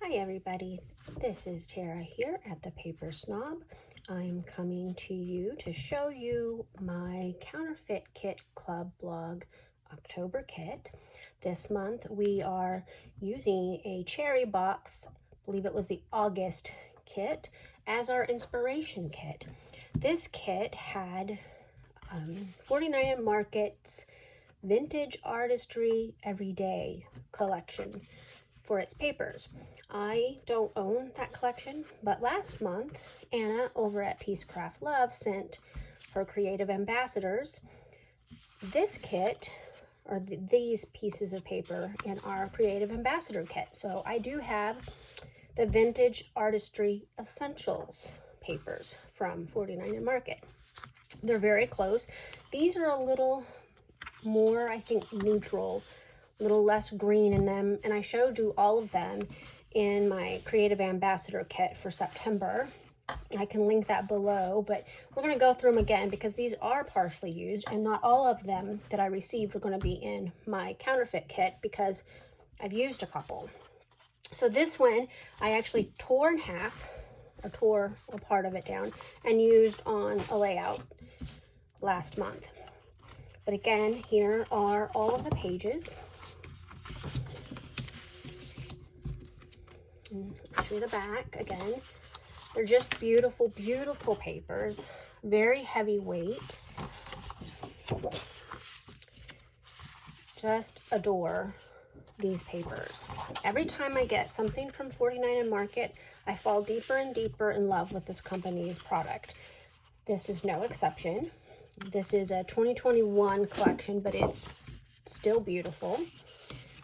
Hi everybody, this is Tara here at the Paper Snob. I'm coming to you to show you my Counterfeit Kit Club blog October kit. This month we are using a cherry box, I believe it was the August kit, as our inspiration kit. This kit had 49 Market's Vintage Artistry Everyday collection for its papers. I don't own that collection, but last month Anna over at Peacecraft Love sent her creative ambassadors this kit, or these pieces of paper in our creative ambassador kit. So I do have the Vintage Artistry Essentials papers from 49 Market. They're very close. These are a little more, I think, neutral, a little less green in them, and I showed you all of them in my creative ambassador kit for September. I can link that below, but we're going to go through them again because these are partially used, and not all of them that I received are going to be in my counterfeit kit because I've used a couple. So this one I actually tore in half, or tore a part of it down, and used on a layout last month. But again, here are all of the pages. And I'll show you the back again. They're just beautiful, beautiful papers. Very heavyweight. Just adore these papers. Every time I get something from 49 Market, I fall deeper and deeper in love with this company's product. This is no exception. This is a 2021 collection, but it's still beautiful.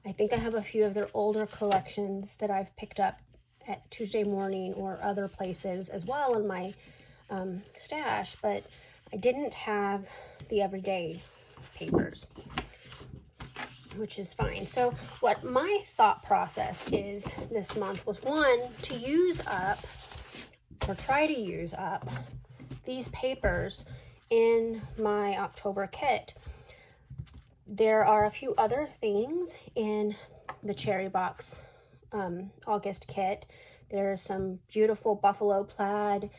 I think I have a few of their older collections that I've picked up at Tuesday Morning or other places as well in my stash, but I didn't have the everyday papers, which is fine. So what my thought process is this month was, one, to use up, or try to use up, these papers in my October kit. There are a few other things in the cherry box August kit. There's some beautiful buffalo plaid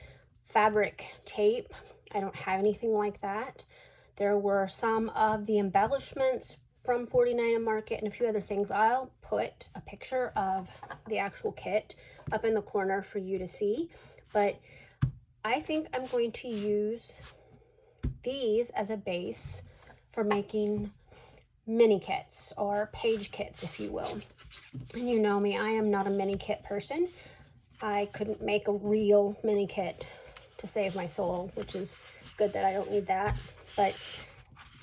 fabric tape. I don't have anything like that. There were some of the embellishments from 49 Market and a few other things. I'll put a picture of the actual kit up in the corner for you to see, but I think I'm going to use these as a base for making mini kits, or page kits, if you will. And you know me, I am not a mini kit person. I couldn't make a real mini kit to save my soul, which is good that I don't need that. But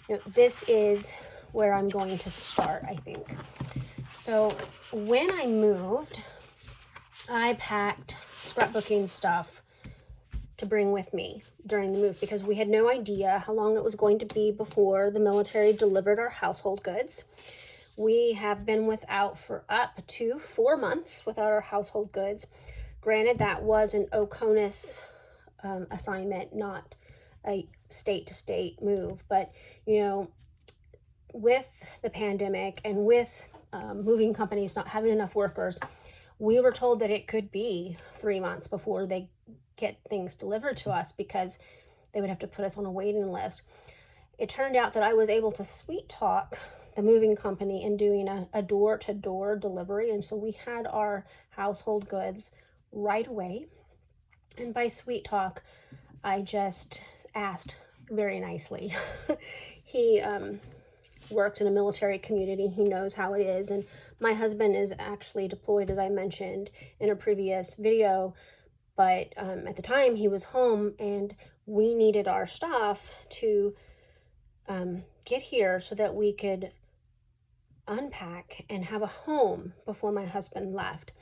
you know, this is where I'm going to start, I think. So when I moved, I packed scrapbooking stuff to bring with me during the move because we had no idea how long it was going to be before the military delivered our household goods. We have been without for up to 4 months without our household goods. Granted, that was an OCONUS assignment, not a state-to-state move, but you know, with the pandemic and with moving companies not having enough workers, we were told that it could be 3 months before they get things delivered to us because they would have to put us on a waiting list. It turned out that I was able to sweet talk the moving company in doing a door-to-door delivery, and so we had our household goods right away. And by sweet talk, I just asked very nicely. He works in a military community. He knows how it is, and my husband is actually deployed, as I mentioned in a previous video, but at the time he was home and we needed our stuff to get here so that we could unpack and have a home before my husband left.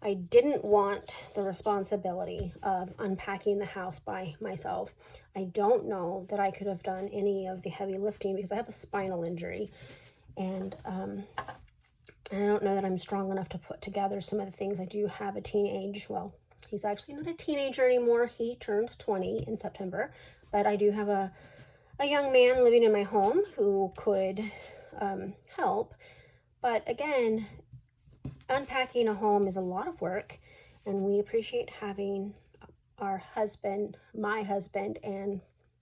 I didn't want the responsibility of unpacking the house by myself. I don't know that I could have done any of the heavy lifting because I have a spinal injury, and I don't know that I'm strong enough to put together some of the things. I do have well, he's actually not a teenager anymore. He turned 20 in September, but I do have a young man living in my home who could help. But again, unpacking a home is a lot of work, and we appreciate having my husband and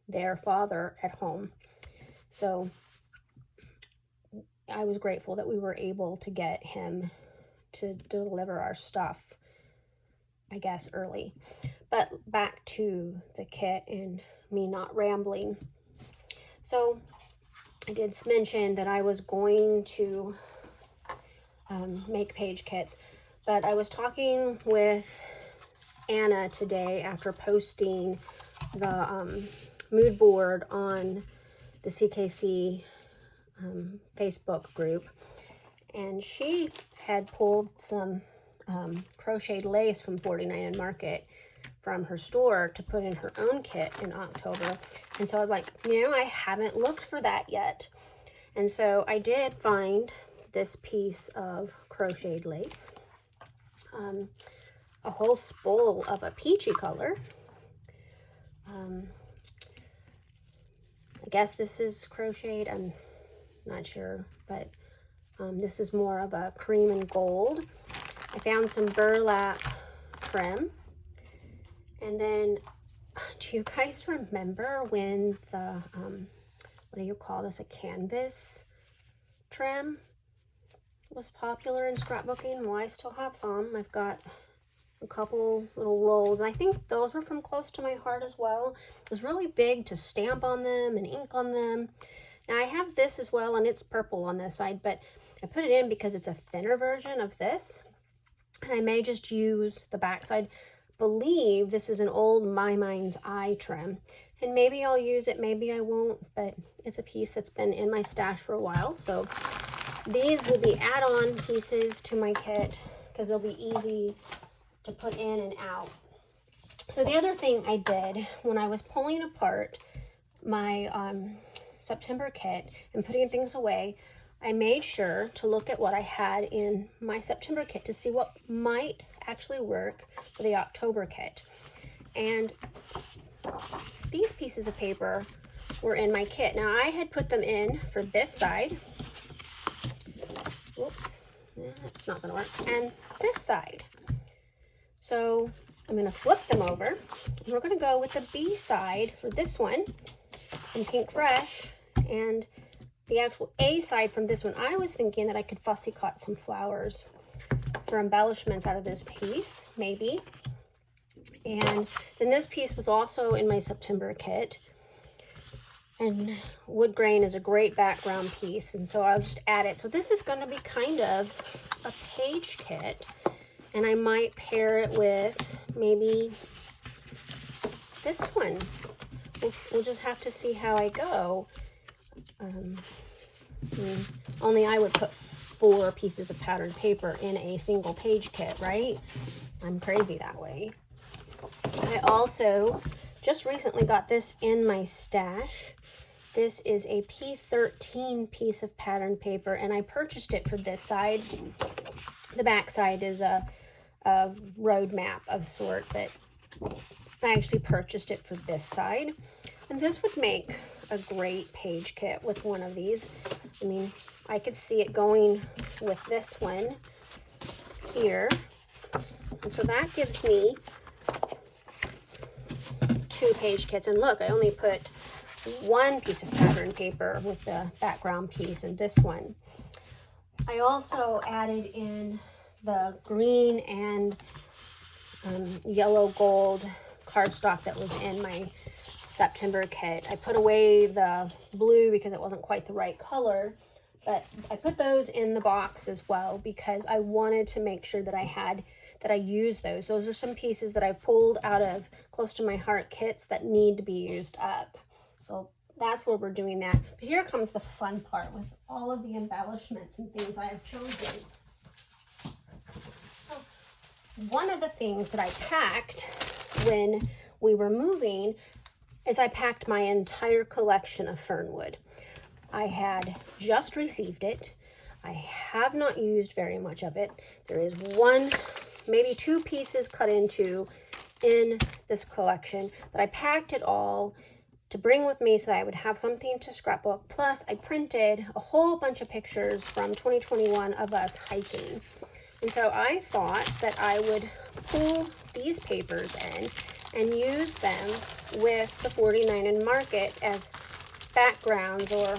their father at home. So I was grateful that we were able to get him to deliver our stuff, I guess, early. But back to the kit and me not rambling. So I did mention that I was going to make page kits, but I was talking with Anna today after posting the mood board on the CKC Facebook group, and she had pulled some crocheted lace from 49 and Market from her store to put in her own kit in October. And so I was like, I haven't looked for that yet. And so I did find this piece of crocheted lace, a whole spool of a peachy color. I guess this is crocheted, I'm not sure, but this is more of a cream and gold. I found some burlap trim. And then, do you guys remember when the, what do you call this, a canvas trim was popular in scrapbooking? Well, I still have some. I've got a couple little rolls, and I think those were from Close to My Heart as well. It was really big to stamp on them and ink on them. Now I have this as well, and it's purple on this side, but I put it in because it's a thinner version of this, and I may just use the back side. Believe this is an old My Mind's Eye trim, and maybe I'll use it, maybe I won't, but it's a piece that's been in my stash for a while. So these will be add-on pieces to my kit because they'll be easy to put in and out. So the other thing I did when I was pulling apart my September kit and putting things away, I made sure to look at what I had in my September kit to see what might actually work for the October kit. And these pieces of paper were in my kit. Now I had put them in for this side. Whoops, that's not gonna work. And this side. So I'm gonna flip them over, and we're gonna go with the B side for this one in Pink Fresh, and the actual A side from this one. I was thinking that I could fussy cut some flowers for embellishments out of this piece, maybe. And then this piece was also in my September kit. And wood grain is a great background piece, and so I'll just add it. So this is going to be kind of a page kit, and I might pair it with maybe this one. We'll just have to see how I go. Only I would put 4 pieces of patterned paper in a single page kit, right? I'm crazy that way. I also just recently got this in my stash. This is a P13 piece of patterned paper, and I purchased it for this side. The back side is a road map of sort, but I actually purchased it for this side. And this would make a great page kit with one of these. I mean, I could see it going with this one here. And so that gives me 2 page kits. And look, I only put 1 piece of pattern paper with the background piece in this one. I also added in the green and yellow gold cardstock that was in my September kit. I put away the blue because it wasn't quite the right color, but I put those in the box as well because I wanted to make sure that I used those. Those are some pieces that I've pulled out of Close to My Heart kits that need to be used up. So that's where we're doing that. But here comes the fun part with all of the embellishments and things I have chosen. So one of the things that I packed when we were moving is I packed my entire collection of fernwood. I had just received it. I have not used very much of it. There is 1, maybe 2 pieces cut into in this collection, but I packed it all to bring with me so I would have something to scrapbook. Plus, I printed a whole bunch of pictures from 2021 of us hiking. And so I thought that I would pull these papers in and use them with the 49 and Market as backgrounds, or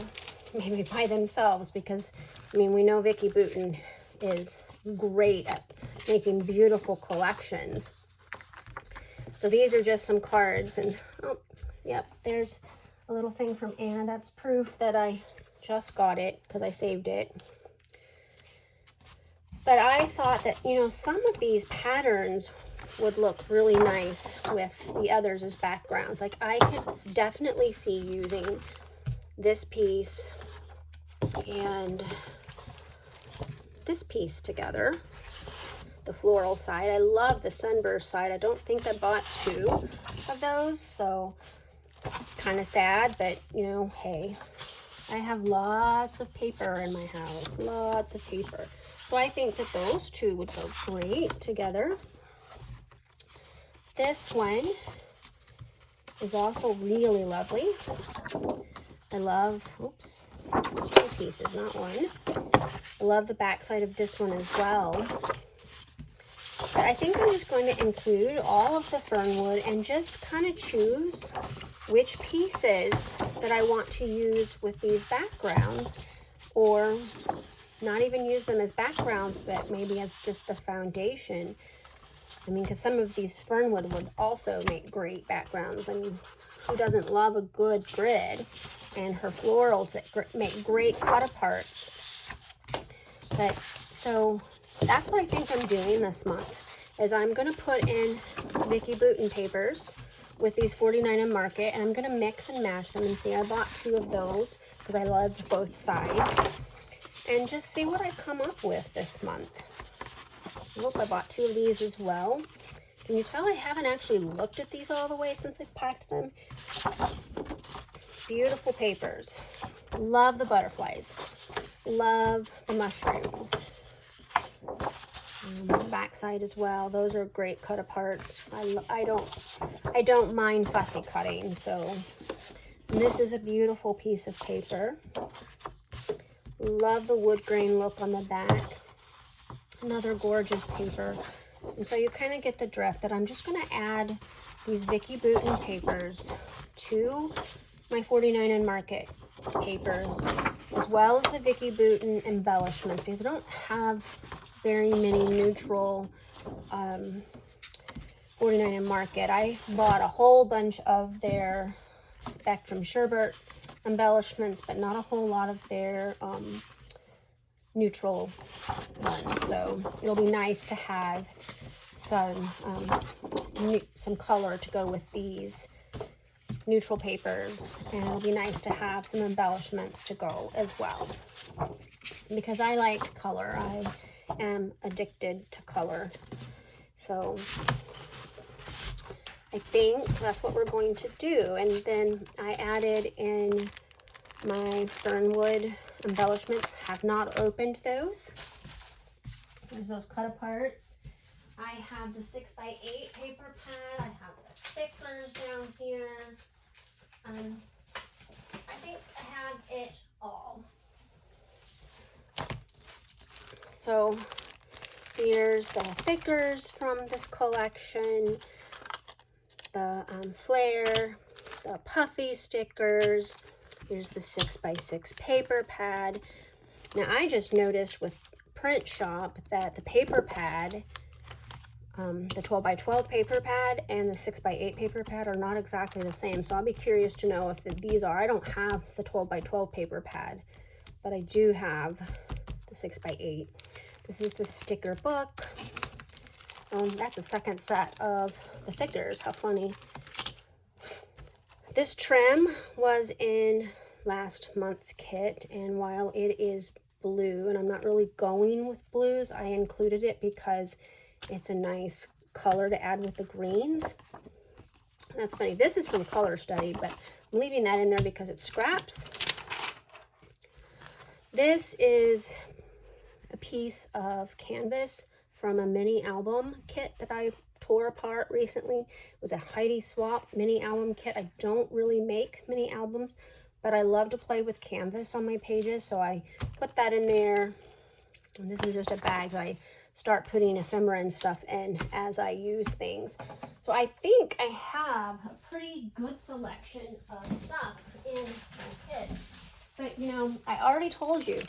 maybe by themselves, because I mean, we know Vicki Boutin is great at making beautiful collections. So these are just some cards, and oh, yep, there's a little thing from Anna. That's proof that I just got it because I saved it. But I thought that, you know, some of these patterns would look really nice with the others as backgrounds. Like I could definitely see using this piece and this piece together. The floral side. I love the sunburst side. I don't think I bought two of those, so kind of sad, but you know, hey, I have lots of paper in my house, lots of paper. So I think that those two would go great together. This one is also really lovely. I love, oops, it's two pieces, not one. I love the back side of this one as well. But I think I'm just going to include all of the fernwood and just kind of choose which pieces that I want to use with these backgrounds, or not even use them as backgrounds, but maybe as just the foundation. I mean, because some of these fernwood would also make great backgrounds. I mean, who doesn't love a good grid? And her florals that make great cut-aparts. But so that's what I think I'm doing this month, is I'm going to put in Vicki Boutin papers with these 49 and Market, and I'm going to mix and match them and see. I bought two of those because I loved both sides, and just see what I come up with this month. Look, I bought two of these as well. Can you tell I haven't actually looked at these all the way since I've packed them? Beautiful papers. Love the butterflies. Love the mushrooms. The backside as well. Those are great cut aparts. I don't mind fussy cutting. So this is a beautiful piece of paper. Love the wood grain look on the back. Another gorgeous paper. And so you kind of get the drift that I'm just going to add these Vicki Boutin papers to my 49 and Market papers, as well as the Vicki Boutin embellishments, because I don't have very many neutral 49 and Market. I bought a whole bunch of their Spectrum Sherbet embellishments, but not a whole lot of their neutral ones. So it'll be nice to have some color to go with these neutral papers, and it'll be nice to have some embellishments to go as well, because I like color. I am addicted to color. So I think that's what we're going to do. And then I added in my fernwood embellishments. Have not opened those. There's those cut aparts. I have the 6x8 paper pad. I have the thickers down here. I think I have it all. So here's the thickers from this collection, the flare, the puffy stickers. Here's the 6x6 paper pad. Now I just noticed with Print Shop that the paper pad, the 12x12 paper pad and the 6x8 paper pad are not exactly the same. So I'll be curious to know if these are. I don't have the 12x12 paper pad, but I do have the 6x8. This is the sticker book. That's a second set of the thickers. How funny. This trim was in last month's kit, and while it is blue, and I'm not really going with blues, I included it because it's a nice color to add with the greens. That's funny. This is from Color Study, but I'm leaving that in there because it scraps. This is a piece of canvas from a mini album kit that I tore apart recently. It was a Heidi Swap mini album kit. I don't really make mini albums, but I love to play with canvas on my pages, so I put that in there. And this is just a bag that I start putting ephemera and stuff in as I use things. So I think I have a pretty good selection of stuff in my kit. But you know, I already told you,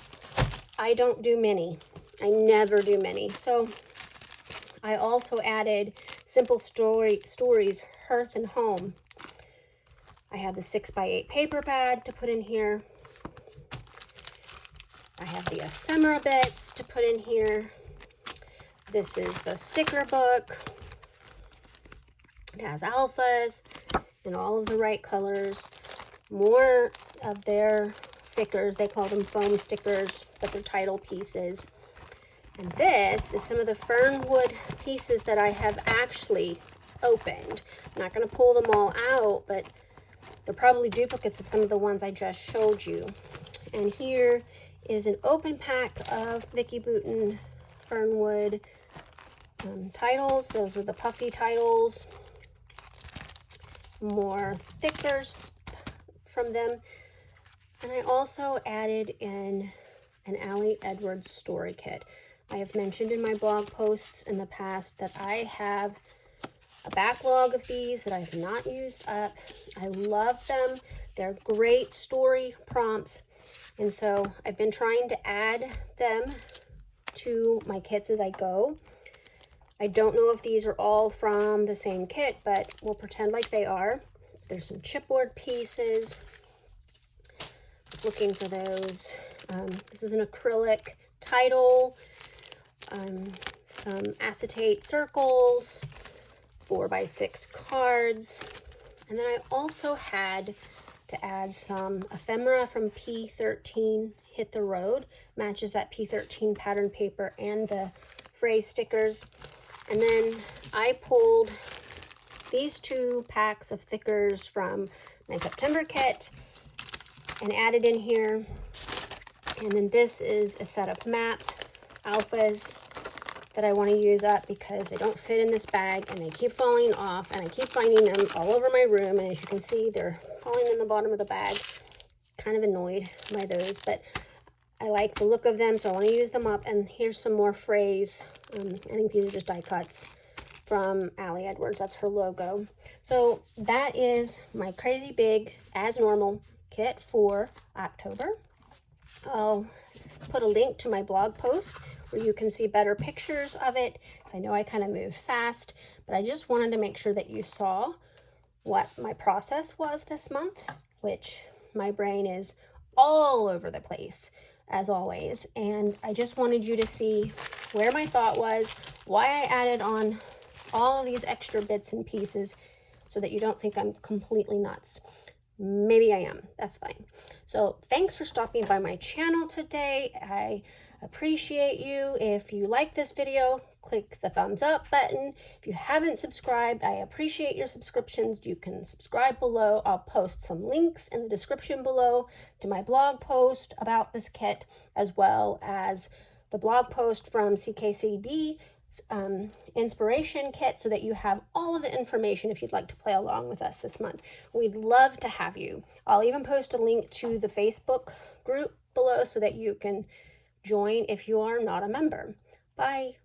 I don't do mini. I never do mini. So I also added Simple Stories, Hearth and Home. I have the 6x8 paper pad to put in here. I have the ephemera bits to put in here. This is the sticker book. It has alphas in all of the right colors. More of their stickers. They call them foam stickers, but they're title pieces. And this is some of the Fernwood pieces that I have actually opened. I'm not going to pull them all out, but they're probably duplicates of some of the ones I just showed you. And here is an open pack of Vicki Boutin Fernwood titles. Those are the puffy titles. More stickers from them. And I also added in an Allie Edwards story kit. I have mentioned in my blog posts in the past that I have a backlog of these that I have not used up. I love them. They're great story prompts. And so I've been trying to add them to my kits as I go. I don't know if these are all from the same kit, but we'll pretend like they are. There's some chipboard pieces. Just looking for those. This is an acrylic title. Some acetate circles, 4x6 cards. And then I also had to add some ephemera from P13 Hit the Road. Matches that P13 pattern paper and the phrase stickers. And then I pulled these 2 packs of thickers from my September kit and added in here. And then this is a set of map alphas that I want to use up because they don't fit in this bag and they keep falling off, and I keep finding them all over my room, and as you can see, they're falling in the bottom of the bag. Kind of annoyed by those, but I like the look of them, so I want to use them up. And here's some more phrase. I think these are just die cuts from Allie Edwards. That's her logo. So that is my crazy big, as normal, kit for October. I'll put a link to my blog post where you can see better pictures of it, because I know I kind of moved fast, but I just wanted to make sure that you saw what my process was this month, which my brain is all over the place as always, and I just wanted you to see where my thought was, why I added on all of these extra bits and pieces, so that you don't think I'm completely nuts. Maybe I am. That's fine. So thanks for stopping by my channel today. I appreciate you. If you like this video, click the thumbs up button. If you haven't subscribed, I appreciate your subscriptions. You can subscribe below. I'll post some links in the description below to my blog post about this kit, as well as the blog post from CKCB inspiration kit, so that you have all of the information if you'd like to play along with us this month. We'd love to have you. I'll even post a link to the Facebook group below so that you can join if you are not a member. Bye.